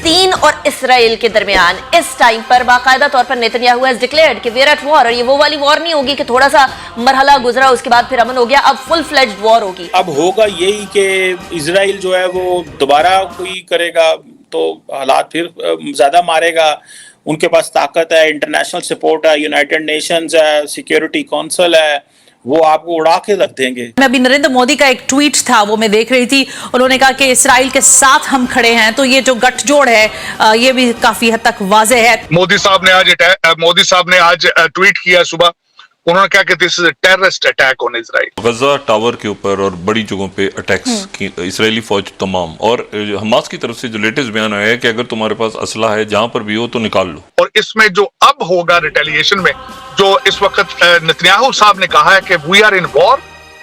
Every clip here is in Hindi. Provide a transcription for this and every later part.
फलस्तीन और इसराइल के दरमियान इस टाइम पर बाकायदा तौर पर नेतन्याहू हैज डिक्लेयर्ड कि वी आर एट वॉर, और ये वो वाली वॉर नहीं होगी कि थोड़ा सा मरहला गुजरा उसके बाद फिर अमन हो गया, अब फुल फ्लेज्ड वॉर होगी। अब होगा यही कि इजराइल जो है वो दोबारा कोई करेगा तो हालात फिर ज्यादा मारेगा। उनके पास ताकत है, इंटरनेशनल सपोर्ट है, यूनाइटेड नेशंस है, सिक्योरिटी काउंसिल है, वो आपको उड़ा के रख देंगे। मैं अभी नरेंद्र मोदी का एक ट्वीट था वो मैं देख रही थी, उन्होंने कहा कि इसराइल के साथ हम खड़े हैं, तो ये जो गठजोड़ है ये भी काफी हद तक वाज़ेह है। मोदी साहब ने आज ट्वीट किया सुबह, उन्होंने कहा कि this is a terrorist attack on Israel. Gaza tower के ऊपर और बड़ी जगहों पे अटैक्स की इसराइली फौज तमाम, और हमास की तरफ से जो लेटेस्ट बयान आया है कि अगर तुम्हारे पास असला है जहां पर भी हो तो निकाल लो। और इसमें जो अब होगा रिटेलिएशन में, जो इस वक्त नेतन्याहू साहब ने कहा है कि we are in war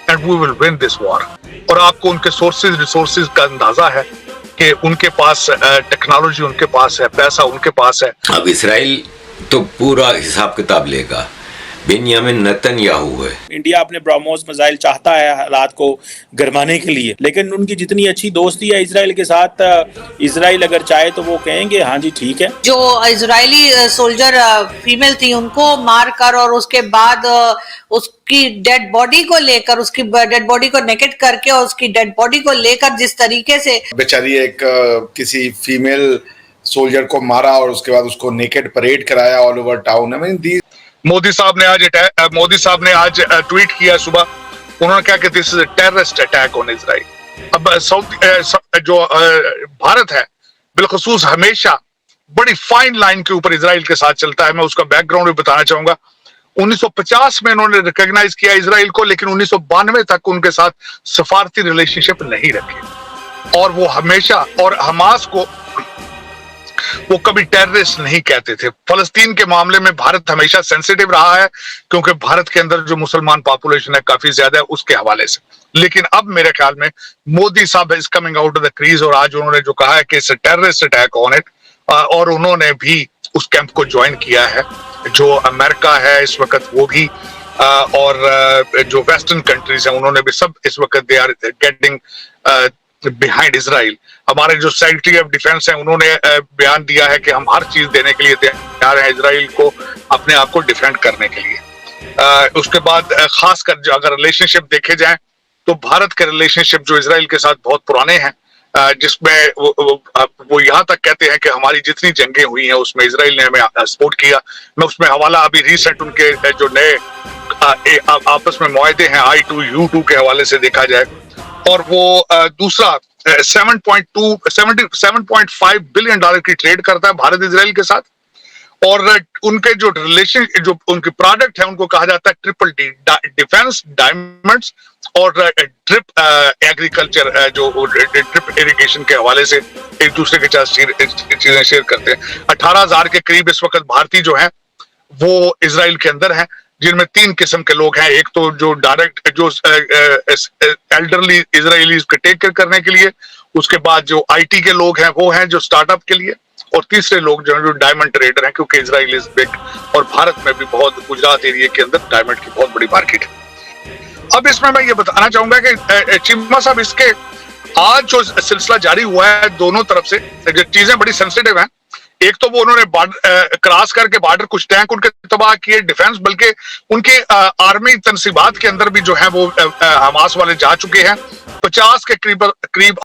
and we will win this war, और आपको उनके रिसोर्सेज का अंदाजा है कि उनके पास टेक्नोलॉजी उनके पास है, पैसा उनके पास है। अब इसराइल तो पूरा हिसाब किताब लेगा, बेंयामिन नेतन्याहू है। इंडिया अपने ब्रह्मोस मिसाइल चाहता है हालात को गरमाने के लिए, लेकिन उनकी जितनी अच्छी दोस्ती है इसराइल के साथ, इसराइल अगर चाहे तो वो कहेंगे हाँ जी ठीक है। जो इजरायली सोल्जर फीमेल थी उनको मार कर और उसके बाद उसकी डेड बॉडी को लेकर, उसकी डेड बॉडी को नेकेड करके और उसकी डेड बॉडी को लेकर जिस तरीके से बेचारी एक किसी फीमेल सोल्जर को मारा और उसके बाद उसको नेकेड परेड कराया all over town. I mean Modi साहब ने आज ट्वीट किया सुबह, उन्होंने कहा कि this is a terrorist attack on Israel. अब जो भारत है बिलखसूस हमेशा बड़ी फाइन लाइन के ऊपर इजराइल के साथ चलता है। मैं उसका बैकग्राउंड भी बताना चाहूंगा। 1950 में इन्होंने रिकॉग्नाइज किया इजराइल को, लेकिन 1992 तक उनके साथ सफारती रिलेशनशिप नहीं रखे, और वो हमेशा, और हमास को वो कभी टेररिस्ट नहीं कहते थे। फलस्तीन के मामले में भारत हमेशा सेंसिटिव रहा है, क्योंकि भारत के अंदर जो मुसलमान पॉपुलेशन है काफी ज्यादा है उसके हवाले से। लेकिन अब मेरे ख्याल में मोदी साहब is coming out of the crease, और आज उन्होंने जो कहा है कि it's a terrorist attack on it, और उन्होंने भी उस कैंप को ज्वाइन किया है। जो अमेरिका है इस वक्त वो भी, और जो वेस्टर्न कंट्रीज हैं उन्होंने भी सब इस वक्त they are getting behind Israel. हमारे जो सेक्रेटरी ऑफ डिफेंस है उन्होंने बयान दिया है कि हम हर चीज देने के लिए तैयार हैं इजराइल को अपने आप को डिफेंड करने के लिए। उसके बाद खासकर अगर रिलेशनशिप देखे जाएं तो भारत के रिलेशनशिप जो इजराइल के साथ बहुत पुराने हैं, जिसमें वो यहाँ तक कहते हैं कि हमारी जितनी जंगें हुई हैं उसमें इजराइल ने हमें सपोर्ट किया। मैं उसमें हवाला अभी रिसेंट उनके जो नए आपस में मुआहदे हैं I2U2 के हवाले से देखा जाए, और वो दूसरा 7.5 बिलियन डॉलर की ट्रेड करता है भारत इजराइल के साथ, और उनके जो रिलेशन, जो उनके प्रोडक्ट है उनको कहा जाता है ट्रिपल डी, डिफेंस, डायमंड्स और ड्रिप एग्रीकल्चर, जो ड्रिप इरिगेशन के हवाले से एक दूसरे के साथ चीजें शेयर करते हैं। 18,000 के करीब इस वक्त भारतीय जो हैं वो इजराइल के अंदर हैं, जिनमें 3 किस्म के लोग हैं। एक तो जो डायरेक्ट जो एल्डरली इजरायलीज को टेक केयर करने के लिए, उसके बाद जो IT के लोग हैं वो हैं जो स्टार्टअप के लिए, और तीसरे लोग जो हैं जो डायमंड ट्रेडर हैं, क्योंकि इजराइल इज बिग, और भारत में भी बहुत, गुजरात एरिया के अंदर डायमंड की बहुत बड़ी मार्केट है। अब इसमें मैं ये बताना चाहूंगा कि चीमा साहब, इसके आज जो सिलसिला जारी हुआ है दोनों तरफ से, जो चीजें बड़ी सेंसिटिव हैं। एक तो वो उन्होंने क्रॉस करके बॉर्डर कुछ टैंक उनके तबाह किए, डिफेंस, बल्कि उनके आर्मी तनसीबात के अंदर भी जो है वो हमास वाले जा चुके हैं। 50 के करीब